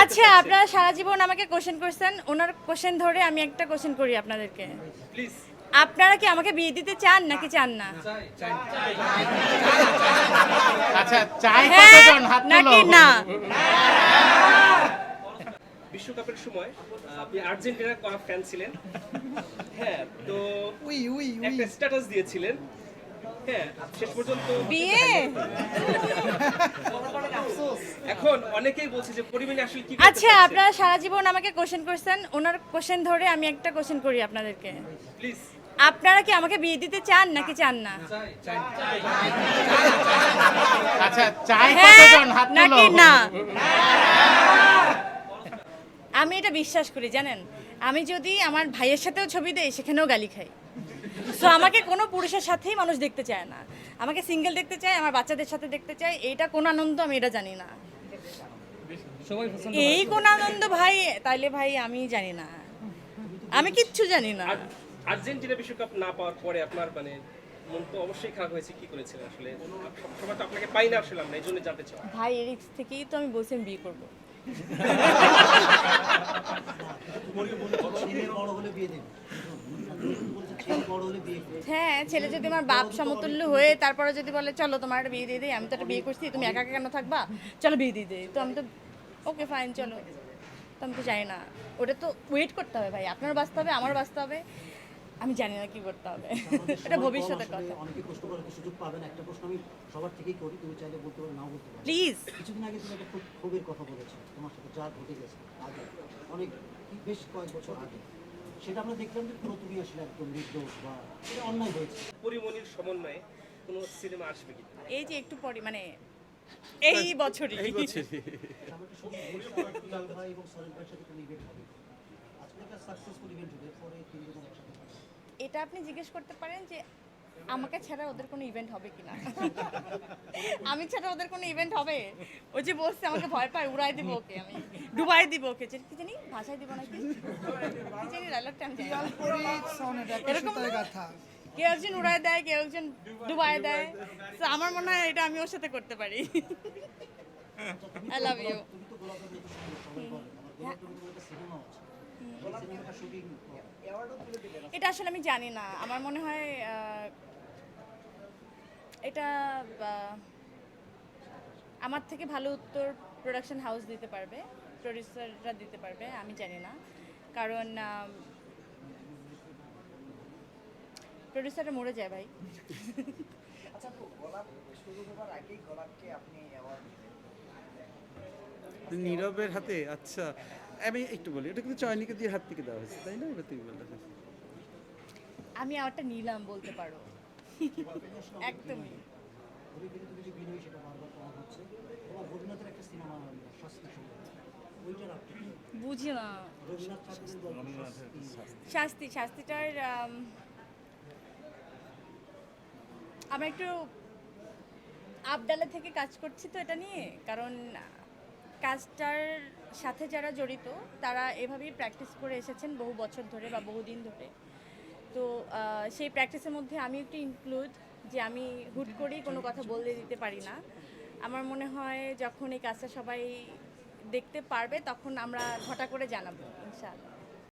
আচ্ছা, আপনারা সারা জীবন আমাকে কোশ্চেন করছেন, ওনার কোশ্চেন ধরে আমি একটা কোশ্চেন করি আপনাদেরকে। প্লিজ। আপনারা কি আমাকে বিয়ে দিতে চান নাকি চান না? আচ্ছা, চাই হ্যাঁ কতজন হাত নাকি তোলো? না? বিশ্বকাপের সময় আপনি আর্জেন্টিনার ফ্যান ছিলেন। হ্যাঁ, তো একটা স্ট্যাটাস দিয়েছিলেন। হ্যাঁ, শেষ পর্যন্ত বিয়ে? এখন অনেকেই বলছে যে পরিমাণে আসলে কি আচ্ছা, আপনারা সারা জীবন আমাকে কোশ্চেন করছেন, ওনার কোশ্চেন ধরে আমি একটা কোশ্চেন করি আপনাদেরকে। প্লিজ। আপনারা কি আমাকে বিয়ে দিতে চান নাকি চান না? আচ্ছা, চাই হ্যাঁ কতজন হাত তোলো? নাকি না? আমি এটা বিশ্বাস করি, জানেন, আমি যদি আমার ভাইয়ের সাথেও ছবি দেই সেখানেও গালি খাই। সো আমাকে কোনো পুরুষের সাথেই মানুষ দেখতে চায় না, আমাকে সিঙ্গেল দেখতে চায়, আমার বাচ্চাদের সাথে দেখতে চায়। এইটা কোন আনন্দ আমি এটা জানি না। এই কোন আনন্দ ভাই? তাইলে ভাই আমি জানি না, আমি কিচ্ছু জানি না। আর্জেন্টিনা বিশ্বকাপ না পাওয়ার পরে আপনার মানে মন তো অবশ্যই খারাপ হয়েছে। কি করেছিলেন আসলে? সবসময় তো আপনাকে পাই না আসলে, আমরা এই জন্য জানতে চাই। ভাই এরিক্স থেকেই তো আমি বলছি আমি বিয়ে করবো। হ্যাঁ, ছেলে যদি আমার বাপ সমতুল্য হয়ে তারপরে যদি বলে চলো তোমার একটা বিয়ে দিয়ে দিই, আমি তো একটা বিয়ে করছি, তুমি একা একা কেন থাকবা, চলো বিয়ে দিয়ে দিই, তো আমি তো ওকে ফাইন চলো। তো আমি তো জানি না, ওটা তো ওয়েট করতে হবে ভাই, আপনার বাঁচতে হবে, আমার বাঁচতে হবে, আমি জানি না কি করতে হবে। এটা ভবিষ্যতের কথা। অনেকে প্রশ্ন করার সুযোগ পাবেন। একটা প্রশ্ন আমি সবার থেকেই করি, তুমি চাইলে বলতে পারো, নাও বলতে পারো। প্লিজ। কিছুদিন আগে তুমি একটা খুব ক্ষোভের কথা বলেছো, তোমার সাথে যা ঘটে গেছে আগে, অনেক বেশ কয়েক বছর আগে, সেটা আমরা দেখলাম যে পুরো তুমি আসলে একদম নির্দোষ বা এটা অন্যায় হয়েছে। পরিমণির সমন্বয়ে কোনো সিনেমা আসবে কি? এই যে একটু পরে মানে এই বছরই আমরা তো শুধু দুলাল ভাই এবং সরেন ভাইয়ের সাথে কোনো ইভেন্ট হবে, আজকে একটা সাকসেসফুল ইভেন্ট হবে, পরে তিনজন একসাথে হবে। এটা আপনি জিজ্ঞেস করতে পারেন যে আমাকে ছাড়া ওদের কোনো ইভেন্ট হবে কিনা। আমি ছাড়া ওদের কোনো ইভেন্ট হবে? ও যে বলছে আমাকে ভয় পায়, উড়াই দিব ওকে, আমি ডুবাই দিব ওকে, কি জানি ভাষায় দিব নাকি, কি জানি ডায়লগটা আমি জানি না। এরকম না? কেউ একজন উড়াই দেয়, কেউ একজন ডুবাই দেয়। তো আমার মনে হয় এটা আমি ওর সাথে করতে পারি। I love you. তুমি তো গোলাপ ভাই তো সবাই বলে আমার গোলাপ তুমি একটা সিনেমা আছে, এই সিনেমাটা শুটিং এটা আসলে আমি জানি না, আমার মনে হয় এটা আমার থেকে ভালো উত্তর প্রোডাকশন হাউস দিতে পারবে, প্রডিউসাররা দিতে পারবে, আমি জানি না, কারণ প্রডিউসাররা মরে যায় ভাই। আচ্ছা, তো গোলাপ শুরু হওয়ার আগেই গোলাপকে আপনি অ্যাওয়ার্ড দিলেন। নীরবের হাতে? আচ্ছা, আমি একটু বলি, এটা কিন্তু চয়নিকে দিয়ে হাত থেকে দেওয়া হয়েছে, তাই না? এবার তুমি বললে। আমি আরটা নিলাম বলতে পারো। একদমই। তুমি যে বিনয় সেটা বারবার করা হচ্ছে, তোমার রবীন্দ্রনাথের একটা সিনেমা শাস্তি সংগ্রাম, ওইটার আপনি বুঝি না রবীন্দ্রনাথ ঠাকুরের গল্প শাস্তিটার আমরা একটু আপডালে থেকে কাজ করছি তো এটা নিয়ে, কারণ কাজটার সাথে যারা জড়িত তারা এভাবেই প্র্যাকটিস করে এসেছেন বহু বছর ধরে বা বহুদিন ধরে। তো সেই প্র্যাকটিসের মধ্যে আমি একটু ইনক্লুড, যে আমি হুট করেই কোনো কথা বলে দিতে পারি না। আমার মনে হয় যখন এই কাজটা সবাই দেখতে পারবে তখন আমরা ঘটা করে জানাবো ইনশাআল্লাহ।